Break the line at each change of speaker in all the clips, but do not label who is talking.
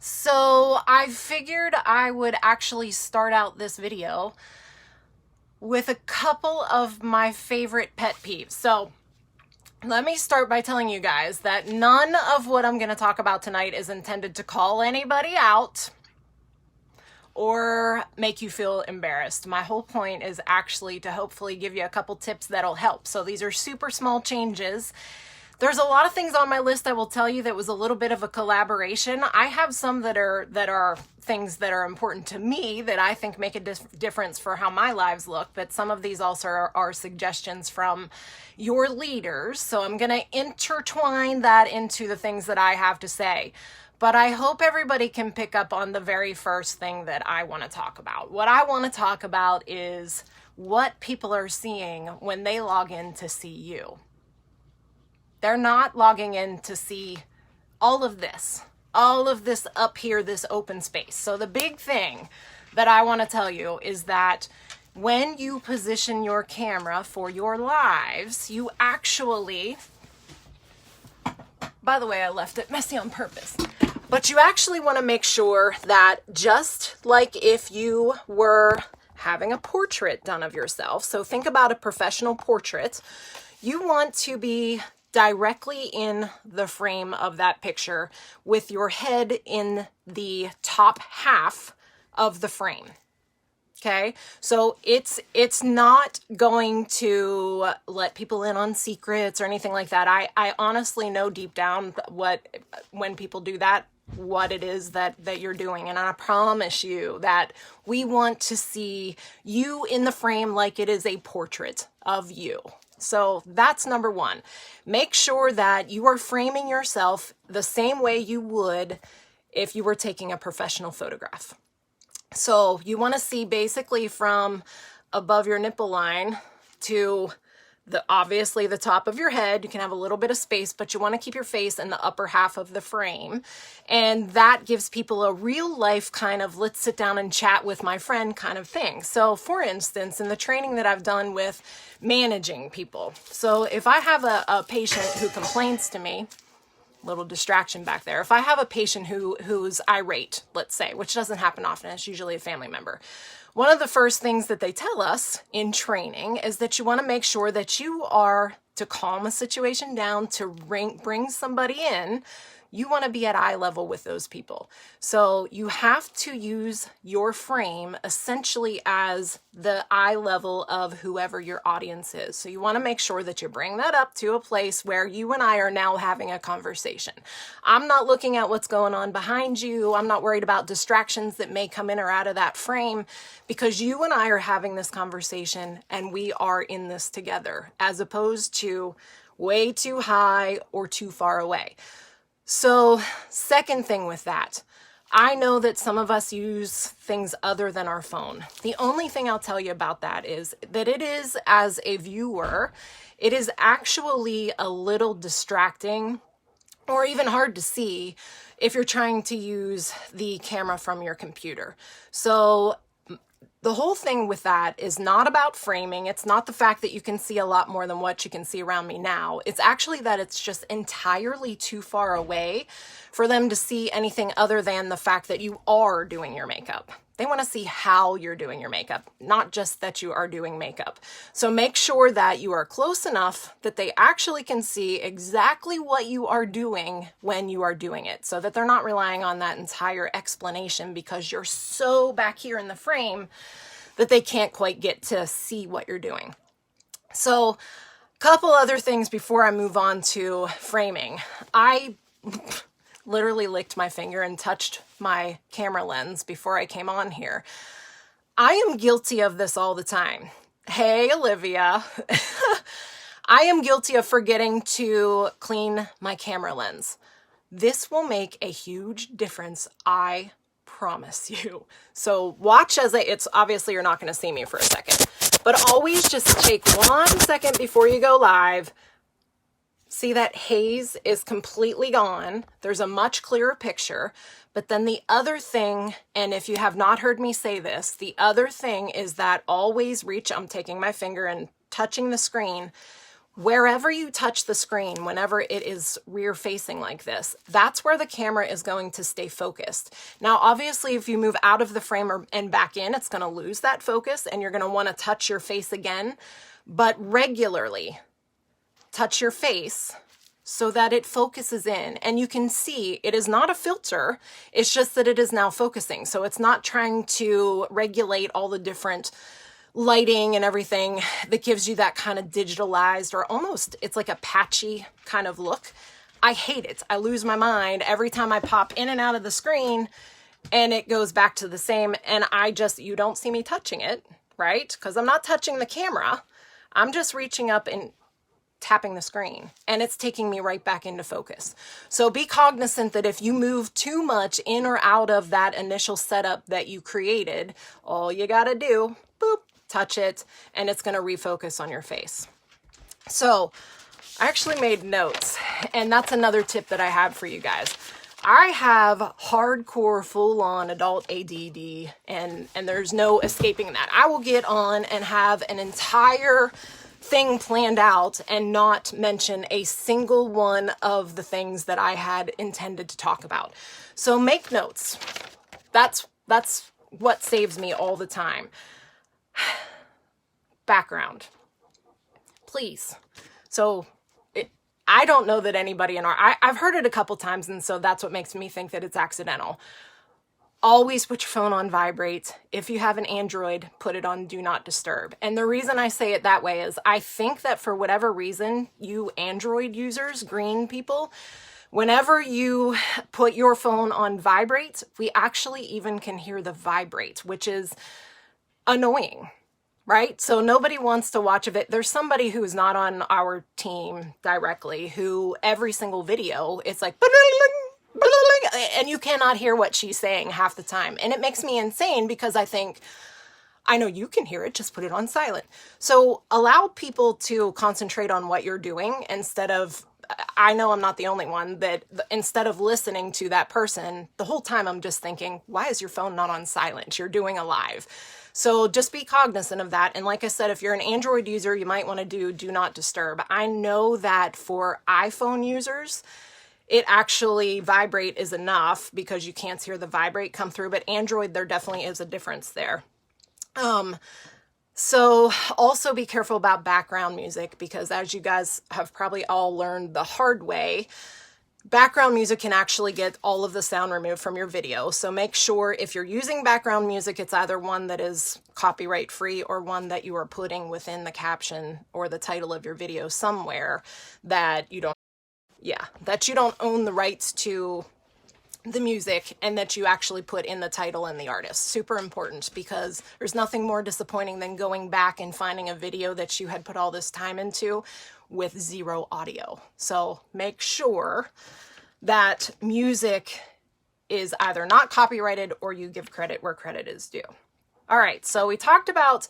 So I figured I would actually start out this video with a couple of my favorite pet peeves. So let me start by telling you guys that none of what I'm going to talk about tonight is intended to call anybody out or make you feel embarrassed. My whole point is actually to hopefully give you a couple tips that'll help. So these are super small changes. There's a lot of things on my list I will tell you that was a little bit of a collaboration. I have some that are things that are important to me that I think make a difference for how my lives look, but some of these also are suggestions from your leaders. So I'm going to intertwine that into the things that I have to say. But I hope everybody can pick up on the very first thing that I want to talk about. What I want to talk about is what people are seeing when they log in to see you. They're not logging in to see all of this up here, this open space. So the big thing that I want to tell you is that when you position your camera for your lives, you actually, by the way, I left it messy on purpose, but you actually want to make sure that just like if you were having a portrait done of yourself, so think about a professional portrait, you want to be directly in the frame of that picture with your head in the top half of the frame. Okay, so it's not going to let people in on secrets or anything like that. I honestly know deep down when people do that, what it is that you're doing. And I promise you that we want to see you in the frame like it is a portrait of you. So that's number one. Make sure that you are framing yourself the same way you would if you were taking a professional photograph. So you want to see basically from above your nipple line to obviously the top of your head. You can have a little bit of space, but you want to keep your face in the upper half of the frame. And that gives people a real life kind of let's sit down and chat with my friend kind of thing. So for instance, in the training that I've done with managing people. So if I have a patient who complains to me, little distraction back there. If I have a patient who's irate, let's say, which doesn't happen often, it's usually a family member. One of the first things that they tell us in training is that you want to make sure that you are, to calm a situation down, to bring somebody in, you want to be at eye level with those people. So you have to use your frame essentially as the eye level of whoever your audience is. So you want to make sure that you bring that up to a place where you and I are now having a conversation. I'm not looking at what's going on behind you. I'm not worried about distractions that may come in or out of that frame, because you and I are having this conversation and we are in this together, as opposed to way too high or too far away. So second thing with that, I know that some of us use things other than our phone. The only thing I'll tell you about that is that it is, as a viewer, it is actually a little distracting or even hard to see if you're trying to use the camera from your computer. So the whole thing with that is not about framing. It's not the fact that you can see a lot more than what you can see around me now. It's actually that it's just entirely too far away for them to see anything other than the fact that you are doing your makeup. They want to see how you're doing your makeup, not just that you are doing makeup. So make sure that you are close enough that they actually can see exactly what you are doing when you are doing it, so that they're not relying on that entire explanation because you're so back here in the frame that they can't quite get to see what you're doing. So a couple other things before I move on to framing. I literally licked my finger and touched my camera lens before I came on here. I am guilty of this all the time. Hey, Olivia. I am guilty of forgetting to clean my camera lens. This will make a huge difference, I promise you. So watch as it's obviously you're not going to see me for a second, but always just take 1 second before you go live. See, that haze is completely gone. There's a much clearer picture. But then the other thing, and if you have not heard me say this, the other thing is that always reach, I'm taking my finger and touching the screen. wherever you touch the screen, whenever it is rear facing like this, that's where the camera is going to stay focused. Now, obviously, if you move out of the frame and back in, it's going to lose that focus and you're going to want to touch your face again, but regularly touch your face so that it focuses in. And you can see it is not a filter. It's just that it is now focusing. So it's not trying to regulate all the different lighting and everything that gives you that kind of digitalized, or almost it's like a patchy kind of look. I hate it. I lose my mind every time I pop in and out of the screen and it goes back to the same. And you don't see me touching it, right? Because I'm not touching the camera. I'm just reaching up and tapping the screen and it's taking me right back into focus. So be cognizant that if you move too much in or out of that initial setup that you created, all you got to do, boop, touch it, and it's going to refocus on your face. So I actually made notes, and that's another tip that I have for you guys. I have hardcore full-on adult ADD, and there's no escaping that. I will get on and have an entire thing planned out and not mention a single one of the things that I had intended to talk about. So make notes. That's what saves me all the time. Background, please. So I don't know that anybody I've heard it a couple times, and so that's what makes me think that it's accidental. Always put your phone on vibrate. If you have an Android, put it on do not disturb. And the reason I say it that way is I think that for whatever reason, you Android users, green people, whenever you put your phone on vibrate, we actually even can hear the vibrate, which is annoying, right? So nobody wants to watch it. There's somebody who's not on our team directly who every single video, it's like, and you cannot hear what she's saying half the time. And it makes me insane because I think, I know you can hear it, just put it on silent. So allow people to concentrate on what you're doing instead of, I know I'm not the only one, that instead of listening to that person, the whole time I'm just thinking, why is your phone not on silent? You're doing a live. So just be cognizant of that. And like I said, if you're an Android user, you might want to do not disturb. I know that for iPhone users, it actually vibrate is enough because you can't hear the vibrate come through, but Android, there definitely is a difference there. So also be careful about background music because as you guys have probably all learned the hard way, background music can actually get all of the sound removed from your video. So make sure if you're using background music, it's either one that is copyright free or one that you are putting within the caption or the title of your video somewhere that you don't own the rights to the music and that you actually put in the title and the artist. Super important because there's nothing more disappointing than going back and finding a video that you had put all this time into with zero audio. So make sure that music is either not copyrighted or you give credit where credit is due. All right, so we talked about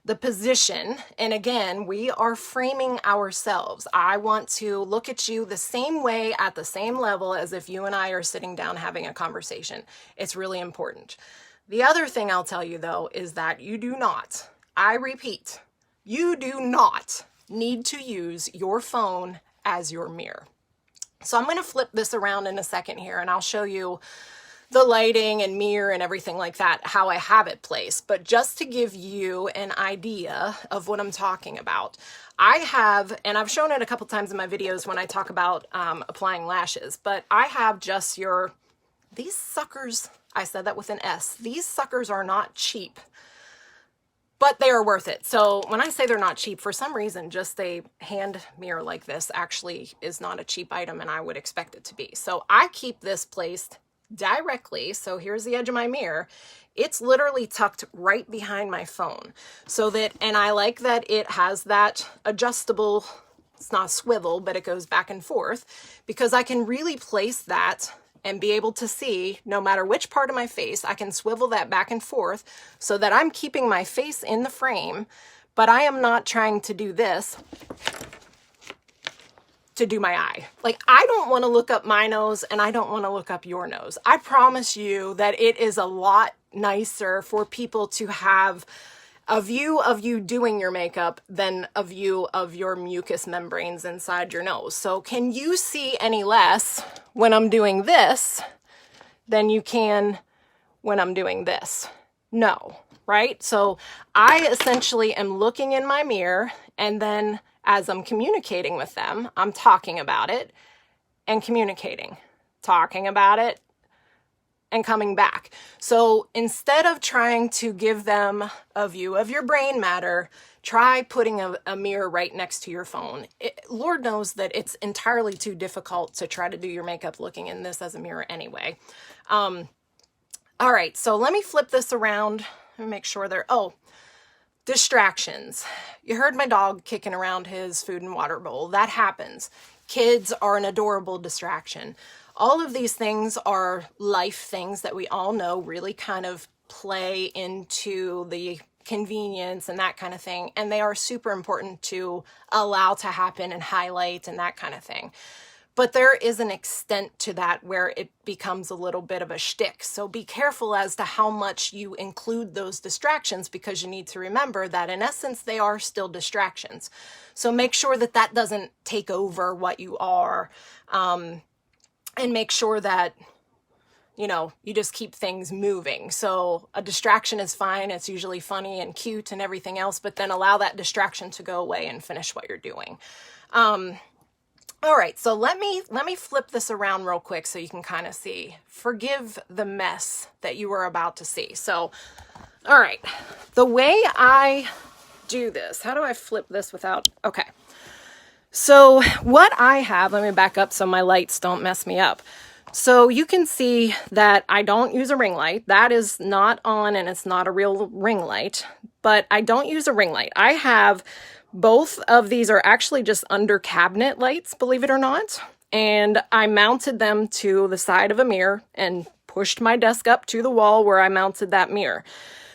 the position, and again, we are framing ourselves. I want to look at you the same way at the same level as if you and I are sitting down having a conversation. It's really important. The other thing I'll tell you though is that you do not, I repeat, you do not need to use your phone as your mirror. So I'm going to flip this around in a second here and I'll show you the lighting and mirror and everything like that, how I have it placed. But just to give you an idea of what I'm talking about, I have, and I've shown it a couple times in my videos when I talk about applying lashes, but I have just these suckers, I said that with an S, these suckers are not cheap, but they are worth it. So when I say they're not cheap, for some reason, just a hand mirror like this actually is not a cheap item and I would expect it to be. So I keep this placed directly. So here's the edge of my mirror. It's literally tucked right behind my phone so that, and I like that it has that adjustable, it's not a swivel, but it goes back and forth because I can really place that and be able to see no matter which part of my face, I can swivel that back and forth so that I'm keeping my face in the frame, but I am not trying to do this to do my eye. Like, I don't want to look up my nose and I don't want to look up your nose. I promise you that it is a lot nicer for people to have a view of you doing your makeup than a view of your mucous membranes inside your nose. So can you see any less when I'm doing this than you can when I'm doing this? No, right? So I essentially am looking in my mirror, and then as I'm communicating with them, I'm talking about it and communicating, talking about it and coming back. So instead of trying to give them a view of your brain matter, try putting a mirror right next to your phone. Lord knows that it's entirely too difficult to try to do your makeup looking in this as a mirror anyway. All right, so let me flip this around and make sure distractions. You heard my dog kicking around his food and water bowl. That happens. Kids are an adorable distraction. All of these things are life things that we all know really kind of play into the convenience and that kind of thing. And they are super important to allow to happen and highlight and that kind of thing. But there is an extent to that where it becomes a little bit of a shtick. So be careful as to how much you include those distractions, because you need to remember that in essence, they are still distractions. So make sure that that doesn't take over what you are, and make sure that, you know, you just keep things moving. So a distraction is fine. It's usually funny and cute and everything else, but then allow that distraction to go away and finish what you're doing. All right, so let me flip this around real quick so you can kind of see. Forgive the mess that you are about to see. So, all right, the way I do this, how do I flip this without, okay. So what I have, let me back up so my lights don't mess me up. So you can see that I don't use a ring light. That is not on, and it's not a real ring light, but I don't use a ring light. I have both of these are actually just under cabinet lights, believe it or not. And I mounted them to the side of a mirror and pushed my desk up to the wall where I mounted that mirror.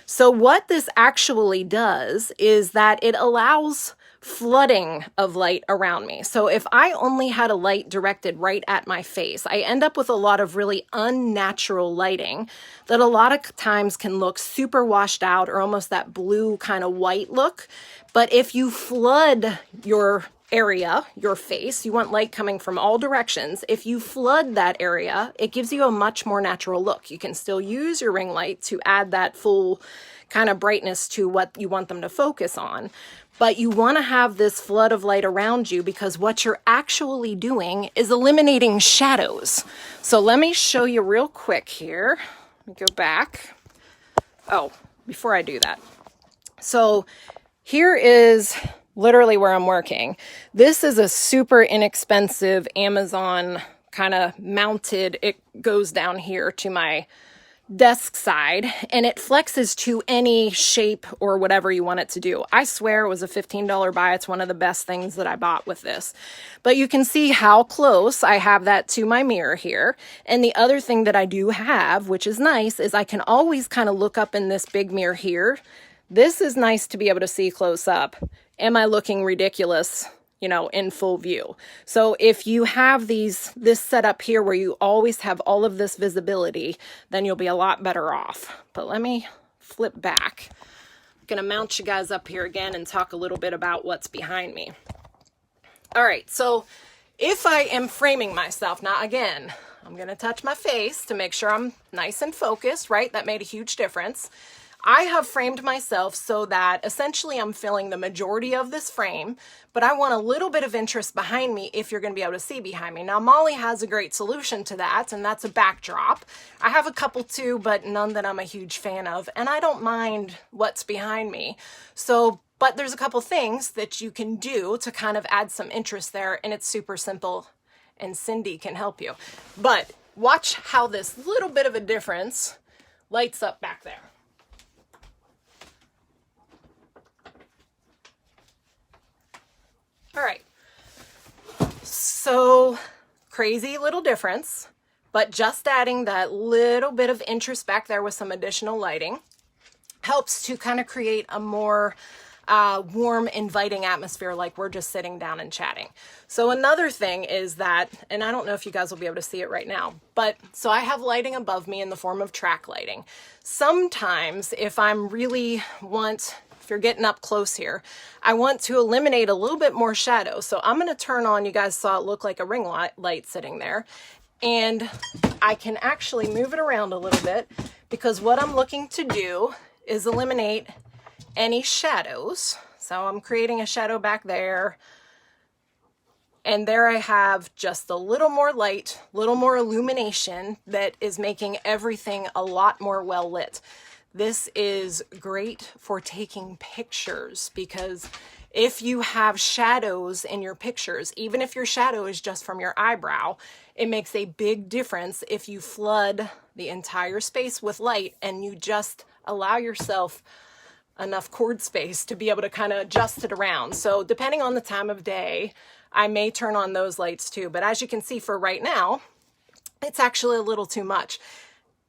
So what this actually does is that it allows flooding of light around me. So if I only had a light directed right at my face, I end up with a lot of really unnatural lighting that a lot of times can look super washed out or almost that blue kind of white look. But if you flood your area, your face, you want light coming from all directions. If you flood that area, it gives you a much more natural look. You can still use your ring light to add that full kind of brightness to what you want them to focus on. But you want to have this flood of light around you, because what you're actually doing is eliminating shadows. So let me show you real quick here. Let me go back. Oh, before I do that. So here is literally where I'm working. This is a super inexpensive Amazon kind of mounted. It goes down here to my desk side, and it flexes to any shape or whatever you want it to do. I swear it was a $15 buy. It's one of the best things that I bought with this. But you can see how close I have that to my mirror here. And the other thing that I do have, which is nice, is I can always kind of look up in this big mirror here. This is nice to be able to see close up. Am I looking ridiculous, you know, in full view? So if you have this setup here where you always have all of this visibility, then you'll be a lot better off. But let me flip back. I'm going to mount you guys up here again and talk a little bit about what's behind me. All right, so if I am framing myself, now again, I'm going to touch my face to make sure I'm nice and focused, right? That made a huge difference. I have framed myself so that essentially I'm filling the majority of this frame, but I want a little bit of interest behind me if you're going to be able to see behind me. Now, Molly has a great solution to that, and that's a backdrop. I have a couple too, but none that I'm a huge fan of, and I don't mind what's behind me. So, but there's a couple things that you can do to kind of add some interest there, and it's super simple, and Cindy can help you. But watch how this little bit of a difference lights up back there. All right, so crazy little difference, but just adding that little bit of interest back there with some additional lighting helps to kind of create a more warm, inviting atmosphere, like we're just sitting down and chatting. So another thing is that, and I don't know if you guys will be able to see it right now, but so I have lighting above me in the form of track lighting. Sometimes if I'm really want if you're getting up close here, I want to eliminate a little bit more shadow. So I'm going to turn on, you guys saw it look like a ring light sitting there. And I can actually move it around a little bit because what I'm looking to do is eliminate any shadows. So I'm creating a shadow back there. And there I have just a little more light, little more illumination that is making everything a lot more well lit. This is great for taking pictures because if you have shadows in your pictures, even if your shadow is just from your eyebrow, it makes a big difference if you flood the entire space with light and you just allow yourself enough cord space to be able to kind of adjust it around. So depending on the time of day, I may turn on those lights too. But as you can see for right now, it's actually a little too much.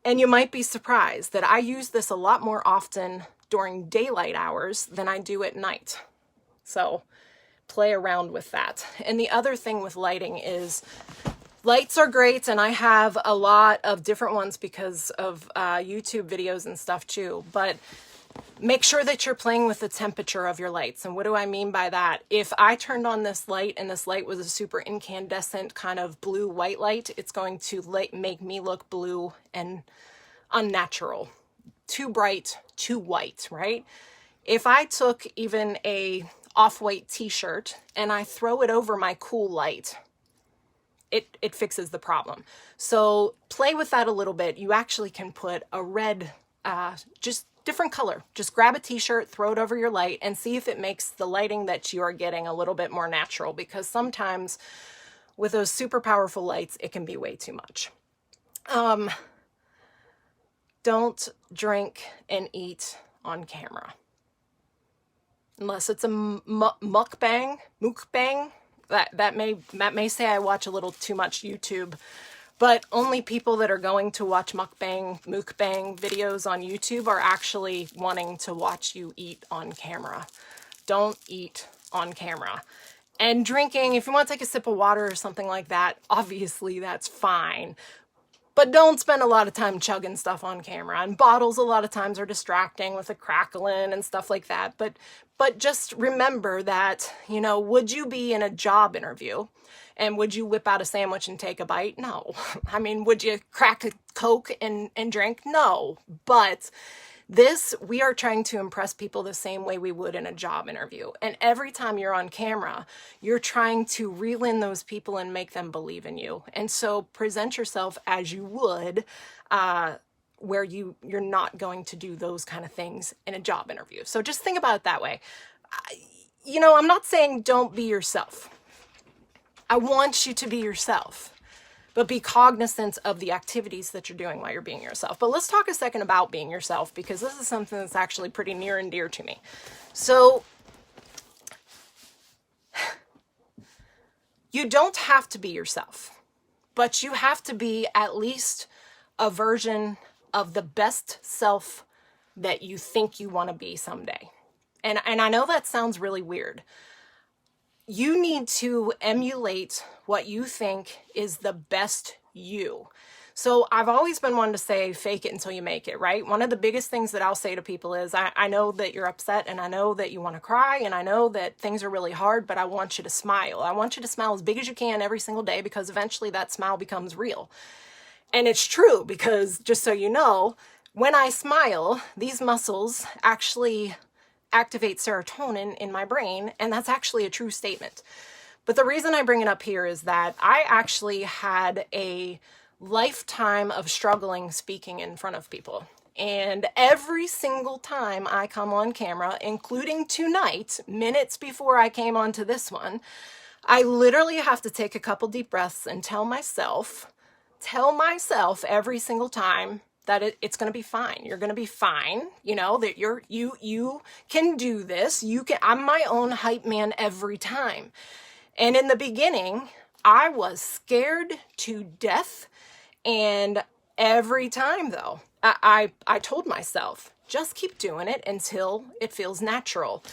And you might be surprised that I use this a lot more often during daylight hours than I do at night. So play around with that. And the other thing with lighting is lights are great, and I have a lot of different ones because of YouTube videos and stuff too. But make sure that you're playing with the temperature of your lights. And what do I mean by that? If I turned on this light and this light was a super incandescent kind of blue-white light, it's going to make me look blue and unnatural. Too bright, too white, right? If I took even a off-white t-shirt and I throw it over my cool light, it fixes the problem. So play with that a little bit. You actually can put a red, just different color. Just grab a t-shirt, throw it over your light, and see if it makes the lighting that you are getting a little bit more natural, because sometimes with those super powerful lights, it can be way too much. Don't drink and eat on camera. Unless it's a mukbang. That may say I watch a little too much YouTube, but only people that are going to watch mukbang videos on YouTube are actually wanting to watch you eat on camera. Don't eat on camera. And drinking, if you want to take a sip of water or something like that, obviously that's fine. But don't spend a lot of time chugging stuff on camera. And bottles a lot of times are distracting with the crackling and stuff like that. But just remember that, you know, would you be in a job interview and would you whip out a sandwich and take a bite? No. I mean, would you crack a Coke and drink? No. But we are trying to impress people the same way we would in a job interview. And every time you're on camera, you're trying to reel in those people and make them believe in you. And so present yourself as you would, where you're not going to do those kind of things in a job interview. So just think about it that way. You know, I'm not saying don't be yourself. I want you to be yourself. But be cognizant of the activities that you're doing while you're being yourself. But let's talk a second about being yourself, because this is something that's actually pretty near and dear to me. So you don't have to be yourself, but you have to be at least a version of the best self that you think you want to be someday. And I know that sounds really weird. You need to emulate what you think is the best you. So I've always been one to say, fake it until you make it, right? One of the biggest things that I'll say to people is, I know that you're upset and I know that you want to cry and I know that things are really hard, but I want you to smile. I want you to smile as big as you can every single day, because eventually that smile becomes real. And it's true, because just so you know, when I smile, these muscles actually activate serotonin in my brain, and that's actually a true statement. But the reason I bring it up here is that I actually had a lifetime of struggling speaking in front of people. And every single time I come on camera, including tonight, minutes before I came onto this one, I literally have to take a couple deep breaths and tell myself every single time that it's going to be fine. You're going to be fine. You know, that you can do this. I'm my own hype man every time. And in the beginning, I was scared to death. And every time though, I told myself, just keep doing it until it feels natural.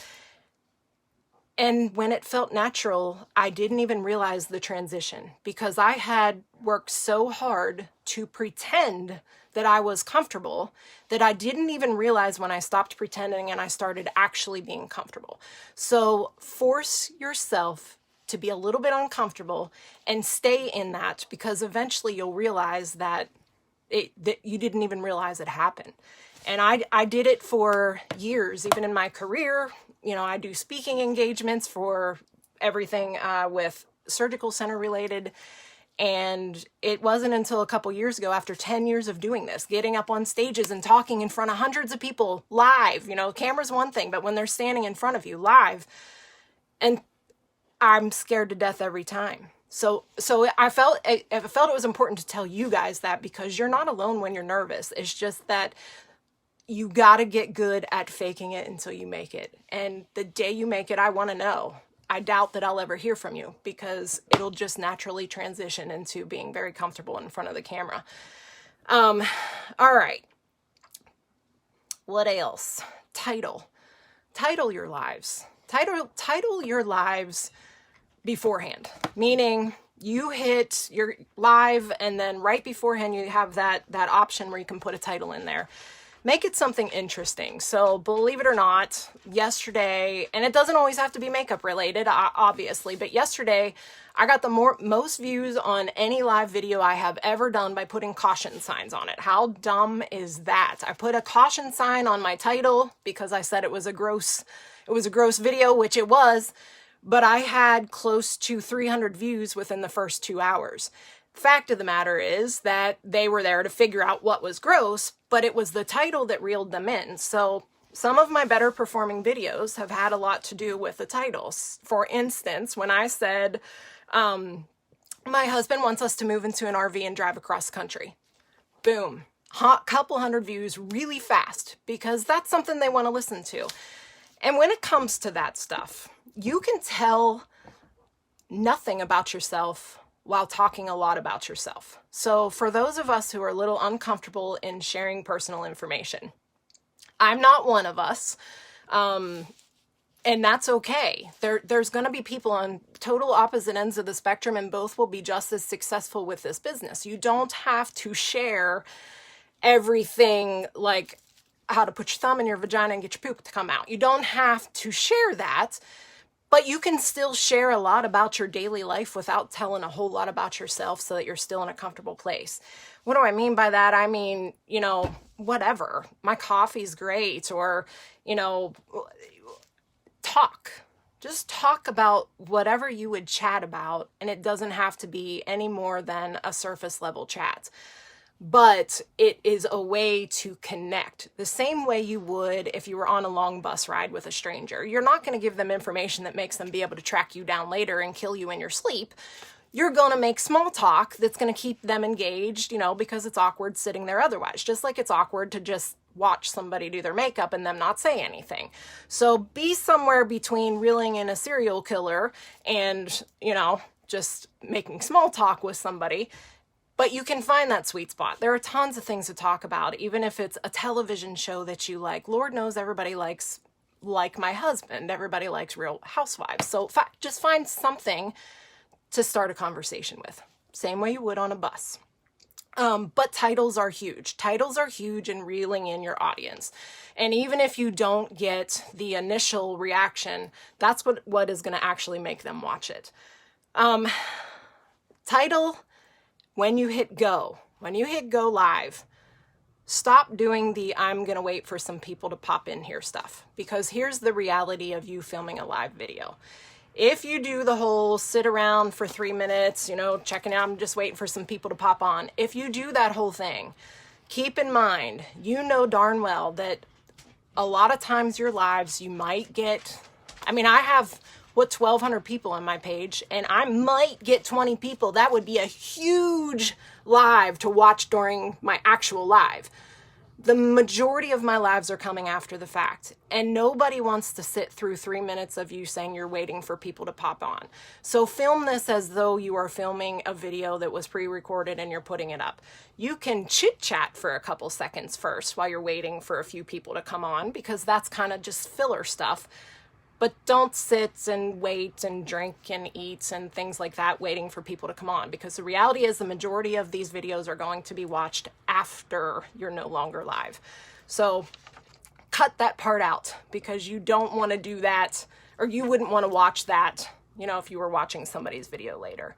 And when it felt natural, I didn't even realize the transition, because I had worked so hard to pretend that I was comfortable that I didn't even realize when I stopped pretending and I started actually being comfortable. So force yourself to be a little bit uncomfortable and stay in that, because eventually you'll realize that you didn't even realize it happened. And I did it for years, even in my career. You know, I do speaking engagements for everything with surgical center related. And it wasn't until a couple years ago, after 10 years of doing this, getting up on stages and talking in front of hundreds of people live, you know, camera's one thing, but when they're standing in front of you live, and I'm scared to death every time. So I felt it was important to tell you guys that, because you're not alone when you're nervous. It's just that you got to get good at faking it until you make it. And the day you make it, I want to know. I doubt that I'll ever hear from you, because it'll just naturally transition into being very comfortable in front of the camera. All right. What else? Title your lives. Title your lives beforehand, meaning you hit your live and then right beforehand you have that option where you can put a title in there. Make it something interesting. So believe it or not, yesterday, and it doesn't always have to be makeup related, obviously, but yesterday I got the most views on any live video I have ever done by putting caution signs on it. How dumb is that? I put a caution sign on my title because I said it was a gross video, which it was, but I had close to 300 views within the first 2 hours. Fact of the matter is that they were there to figure out what was gross, but it was the title that reeled them in. So some of my better performing videos have had a lot to do with the titles. For instance, when I said, my husband wants us to move into an RV and drive across the country. Boom. Couple hundred views really fast, because that's something they want to listen to. And when it comes to that stuff, you can tell nothing about yourself while talking a lot about yourself. So for those of us who are a little uncomfortable in sharing personal information, I'm not one of us, and that's okay. There's going to be people on total opposite ends of the spectrum, and both will be just as successful with this business. You don't have to share everything, like how to put your thumb in your vagina and get your poop to come out. You don't have to share that. But you can still share a lot about your daily life without telling a whole lot about yourself, so that you're still in a comfortable place. What do I mean by that? I mean, you know, whatever. My coffee's great, or, you know, talk. Just talk about whatever you would chat about, and it doesn't have to be any more than a surface level chat. But it is a way to connect the same way you would if you were on a long bus ride with a stranger. You're not going to give them information that makes them be able to track you down later and kill you in your sleep. You're going to make small talk that's going to keep them engaged, you know, because it's awkward sitting there otherwise. Just like it's awkward to just watch somebody do their makeup and them not say anything. So be somewhere between reeling in a serial killer and, you know, just making small talk with somebody. But you can find that sweet spot. There are tons of things to talk about, even if it's a television show that you like. Lord knows everybody likes, like my husband, everybody likes Real Housewives. So just find something to start a conversation with. Same way you would on a bus. But titles are huge. Titles are huge in reeling in your audience. And even if you don't get the initial reaction, that's what is going to actually make them watch it. Title... When you hit go live, stop doing the I'm going to wait for some people to pop in here stuff. Because here's the reality of you filming a live video. If you do the whole sit around for 3 minutes, you know, checking out, I'm just waiting for some people to pop on. If you do that whole thing, keep in mind, you know darn well that a lot of times your lives, you might get, I mean, I have 1,200 people on my page, and I might get 20 people. That would be a huge live to watch during my actual live. The majority of my lives are coming after the fact, and nobody wants to sit through 3 minutes of you saying you're waiting for people to pop on. So film this as though you are filming a video that was pre-recorded and you're putting it up. You can chit chat for a couple seconds first while you're waiting for a few people to come on, because that's kind of just filler stuff. But don't sit and wait and drink and eat and things like that waiting for people to come on, because the reality is the majority of these videos are going to be watched after you're no longer live. So cut that part out, because you don't want to do that, or you wouldn't want to watch that, you know, if you were watching somebody's video later.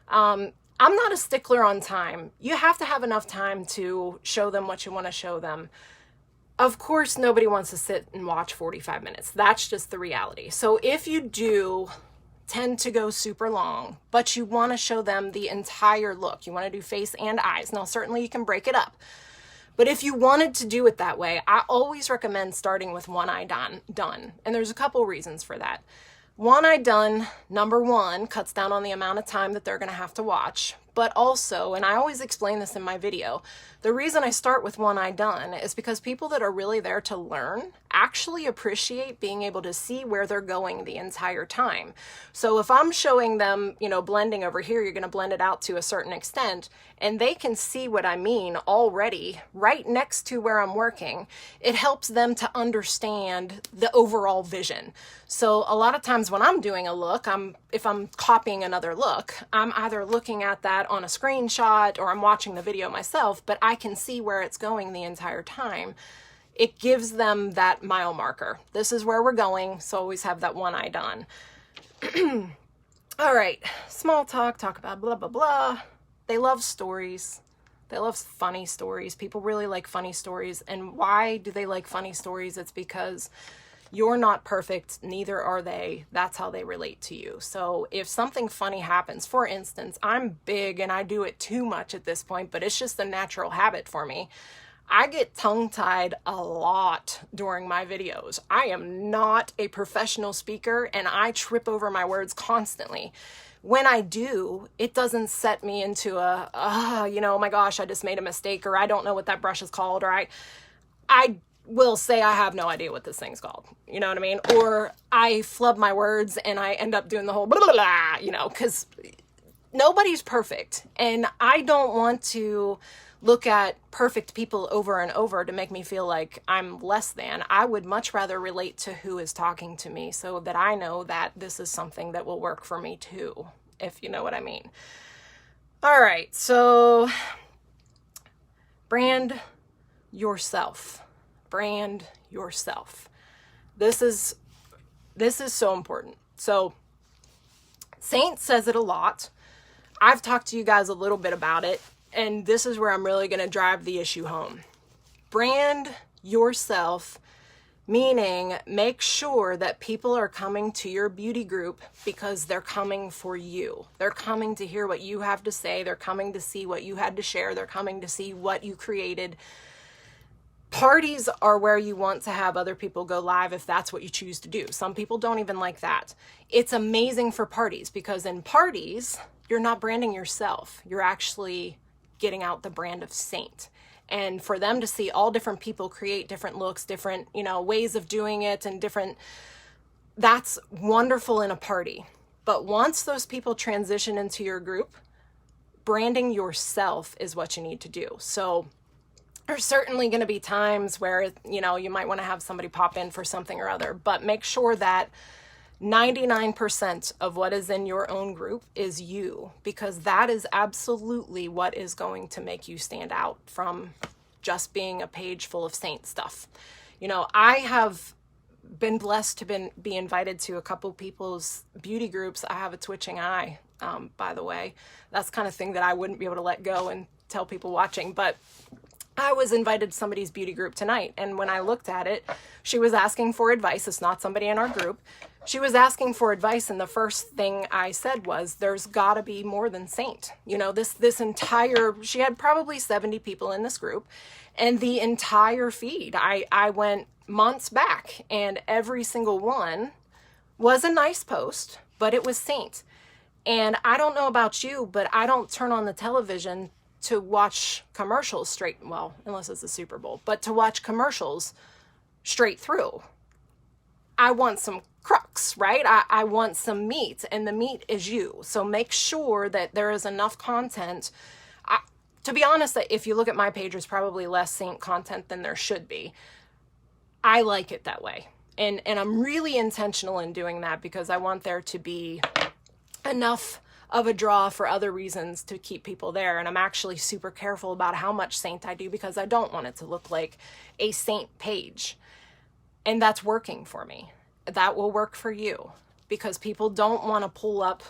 I'm not a stickler on time. You have to have enough time to show them what you want to show them. Of course, nobody wants to sit and watch 45 minutes. That's just the reality. So if you do tend to go super long, but you want to show them the entire look, you want to do face and eyes. Now, certainly you can break it up. But if you wanted to do it that way, I always recommend starting with one eye done. And there's a couple reasons for that. One eye done, number one, cuts down on the amount of time that they're going to have to watch. But also, and I always explain this in my video, the reason I start with one eye done is because people that are really there to learn actually appreciate being able to see where they're going the entire time. So if I'm showing them, you know, blending over here, you're going to blend it out to a certain extent, and they can see what I mean already right next to where I'm working, it helps them to understand the overall vision. So a lot of times when I'm doing a look, if I'm copying another look, I'm either looking at that on a screenshot or I'm watching the video myself, but I can see where it's going the entire time. It gives them that mile marker. This is where we're going, so always have that one eye done. All right, small talk about blah, blah, blah. They love stories. They love funny stories. People really like funny stories. And why do they like funny stories? It's because you're not perfect, neither are they. That's how they relate to you. So if something funny happens, for instance, I'm big and I do it too much at this point, but it's just a natural habit for me. I get tongue-tied a lot during my videos. I am not a professional speaker and I trip over my words constantly. When I do, it doesn't set me into you know, oh my gosh, I just made a mistake, or I don't know what that brush is called, or I will say I have no idea what this thing's called. You know what I mean? Or I flub my words and I end up doing the whole blah, blah, blah, you know, because nobody's perfect. And I don't want to look at perfect people over and over to make me feel like I'm less than. I would much rather relate to who is talking to me so that I know that this is something that will work for me too, if you know what I mean. All right, so brand yourself. Brand yourself. This is so important. So Saint says it a lot. I've talked to you guys a little bit about it, and this is where I'm really going to drive the issue home. Brand yourself, meaning make sure that people are coming to your beauty group because they're coming for you. They're coming to hear what you have to say. They're coming to see what you had to share. They're coming to see what you created. Parties are where you want to have other people go live if that's what you choose to do. Some people don't even like that. It's amazing for parties because in parties, you're not branding yourself. You're actually getting out the brand of Saint. And for them to see all different people create different looks, different, you know, ways of doing it and different, that's wonderful in a party. But once those people transition into your group, branding yourself is what you need to do. So there's certainly going to be times where, you know, you might want to have somebody pop in for something or other, but make sure that 99% of what is in your own group is you, because that is absolutely what is going to make you stand out from just being a page full of Saint stuff. You know, I have been blessed to be invited to a couple people's beauty groups. I have a twitching eye, by the way. That's the kind of thing that I wouldn't be able to let go and tell people watching, but I was invited to somebody's beauty group tonight, and when I looked at it, she was asking for advice. It's not somebody in our group. She was asking for advice, and the first thing I said was, there's got to be more than Saint. You know, this entire, she had probably 70 people in this group, and the entire feed, I went months back, and every single one was a nice post, but it was Saint. And I don't know about you, but I don't turn on the television to watch commercials straight, well, unless it's the Super Bowl, but to watch commercials straight through. I want some crux, right? I want some meat, and the meat is you. So make sure that there is enough content. To be honest, if you look at my page, there's probably less Saint content than there should be. I like it that way. And I'm really intentional in doing that because I want there to be enough of a draw for other reasons to keep people there. And I'm actually super careful about how much Saint I do because I don't want it to look like a Saint page. And that's working for me. That will work for you because people don't want to pull up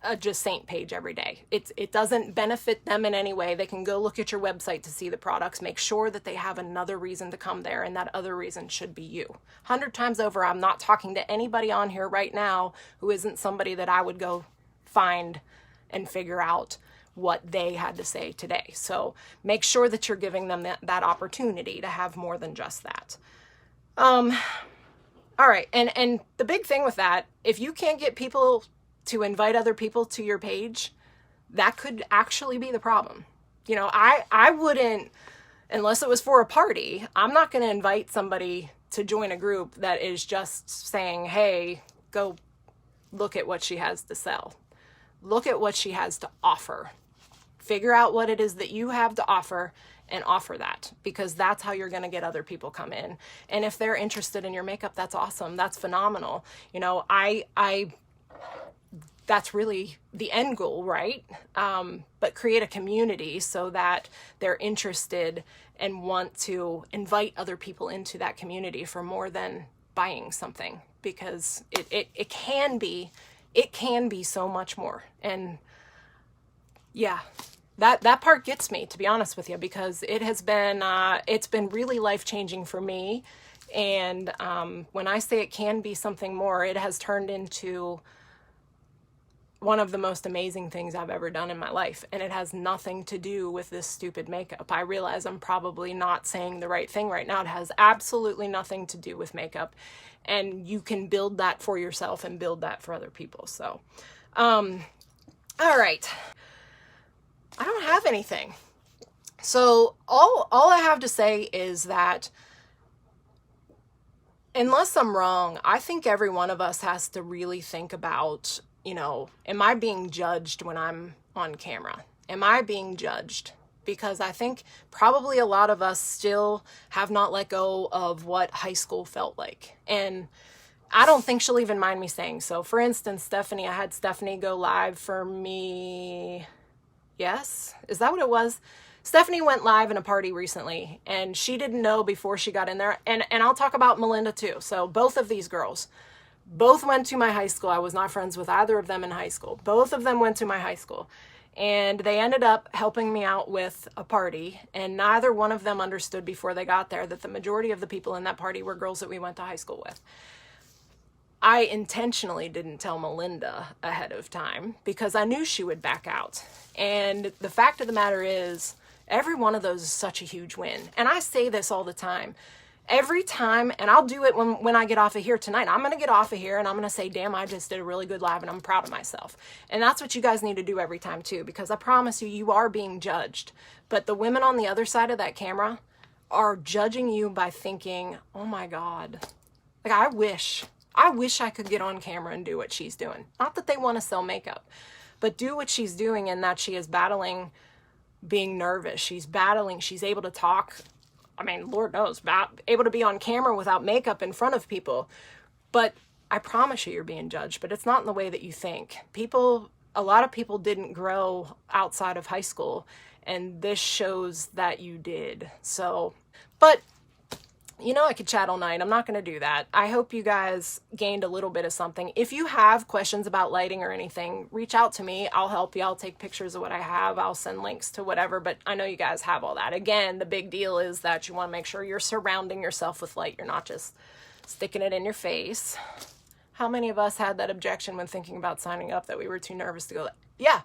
a just Saint page every day. It doesn't benefit them in any way. They can go look at your website to see the products, make sure that they have another reason to come there, and that other reason should be you. 100 times over, I'm not talking to anybody on here right now who isn't somebody that I would go find and figure out what they had to say today. So make sure that you're giving them that opportunity to have more than just that. All right, and the big thing with that, if you can't get people to invite other people to your page, that could actually be the problem. You know, I wouldn't, unless it was for a party, I'm not going to invite somebody to join a group that is just saying, hey, go look at what she has to sell. Look at what she has to offer. Figure out what it is that you have to offer and offer that, because that's how you're going to get other people come in. And if they're interested in your makeup, that's awesome. That's phenomenal. You know, that's really the end goal, right? But create a community so that they're interested and want to invite other people into that community for more than buying something, because it can be so much more. And yeah, that part gets me, to be honest with you, because it has been it's been really life-changing for me. And when I say it can be something more, it has turned into one of the most amazing things I've ever done in my life. And it has nothing to do with this stupid makeup. I realize I'm probably not saying the right thing right now. It has absolutely nothing to do with makeup. And you can build that for yourself and build that for other people. So, all right. I don't have anything. So all I have to say is that, unless I'm wrong, I think every one of us has to really think about, you know, am I being judged when I'm on camera? Am I being judged? Because I think probably a lot of us still have not let go of what high school felt like. And I don't think she'll even mind me saying so. For instance, Stephanie, I had Stephanie go live for me. Yes? Is that what it was? Stephanie went live in a party recently, and she didn't know before she got in there. And I'll talk about Melinda too. So both of these girls, both went to my high school. I was not friends with either of them in high school. Both of them went to my high school. And they ended up helping me out with a party. And neither one of them understood before they got there that the majority of the people in that party were girls that we went to high school with. I intentionally didn't tell Melinda ahead of time because I knew she would back out. And the fact of the matter is, every one of those is such a huge win. And I say this all the time. Every time, and I'll do it when I get off of here tonight. I'm going to get off of here and I'm going to say, damn, I just did a really good live and I'm proud of myself. And that's what you guys need to do every time too, because I promise you, you are being judged. But the women on the other side of that camera are judging you by thinking, oh my God, like I wish I could get on camera and do what she's doing. Not that they want to sell makeup, but do what she's doing, in that she is battling being nervous. She's able to talk. I mean, Lord knows, able to be on camera without makeup in front of people. But I promise you, you're being judged, but it's not in the way that you think. A lot of people didn't grow outside of high school, and this shows that you did. So, but you know, I could chat all night. I'm not going to do that. I hope you guys gained a little bit of something. If you have questions about lighting or anything, reach out to me. I'll help you. I'll take pictures of what I have. I'll send links to whatever, but I know you guys have all that. Again, the big deal is that you want to make sure you're surrounding yourself with light. You're not just sticking it in your face. How many of us had that objection when thinking about signing up, that we were too nervous to go? Yeah,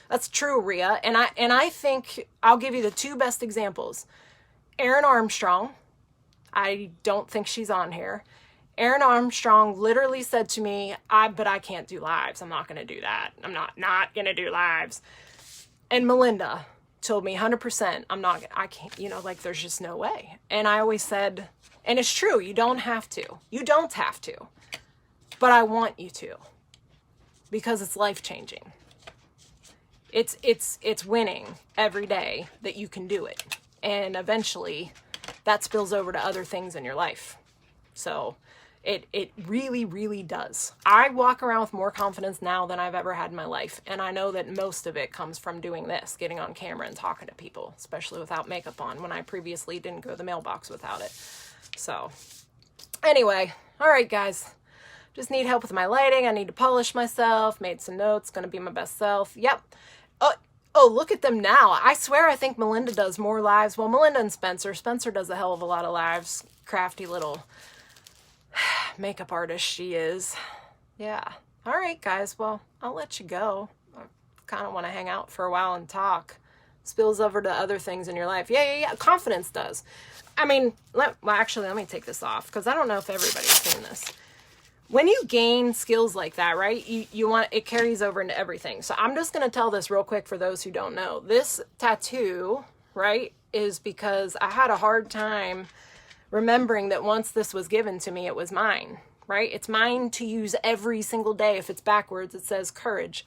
that's true, Rhea. And I think I'll give you the two best examples. Erin Armstrong. I don't think she's on here. Erin Armstrong literally said to me, but I can't do lives. I'm not going to do that. I'm not going to do lives. And Melinda told me 100%, I can't, you know, like there's just no way. And I always said, and it's true, you don't have to. You don't have to. But I want you to, because it's life-changing. It's winning every day that you can do it. And eventually that spills over to other things in your life. So It really, really does. I walk around with more confidence now than I've ever had in my life. And I know that most of it comes from doing this, getting on camera and talking to people, especially without makeup on, when I previously didn't go to the mailbox without it. So anyway, all right, guys. Just need help with my lighting. I need to polish myself. Made some notes. Going to be my best self. Yep. Oh, look at them now. I swear I think Melinda does more lives. Well, Melinda and Spencer. Spencer does a hell of a lot of lives. Crafty little makeup artist she is. Yeah. All right, guys. Well, I'll let you go. I kind of want to hang out for a while and talk. Spills over to other things in your life. Yeah. Confidence does. I mean, actually, let me take this off because I don't know if everybody's seen this. When you gain skills like that, right, you want, it carries over into everything. So I'm just going to tell this real quick for those who don't know. This tattoo, right, is because I had a hard time remembering that once this was given to me, it was mine, right? It's mine to use every single day. If it's backwards, it says courage.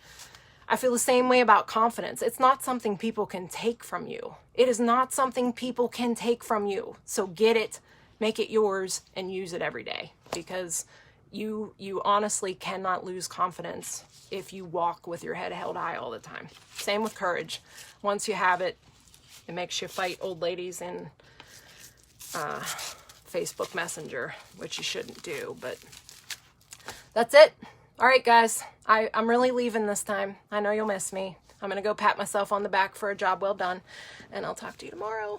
I feel the same way about confidence. It's not something people can take from you. It is not something people can take from you. So get it, make it yours, and use it every day, because you honestly cannot lose confidence if you walk with your head held high all the time. Same with courage. Once you have it, it makes you fight old ladies in Facebook Messenger, which you shouldn't do, but that's it. All right, guys, I'm really leaving this time. I know you'll miss me. I'm going to go pat myself on the back for a job well done, and I'll talk to you tomorrow.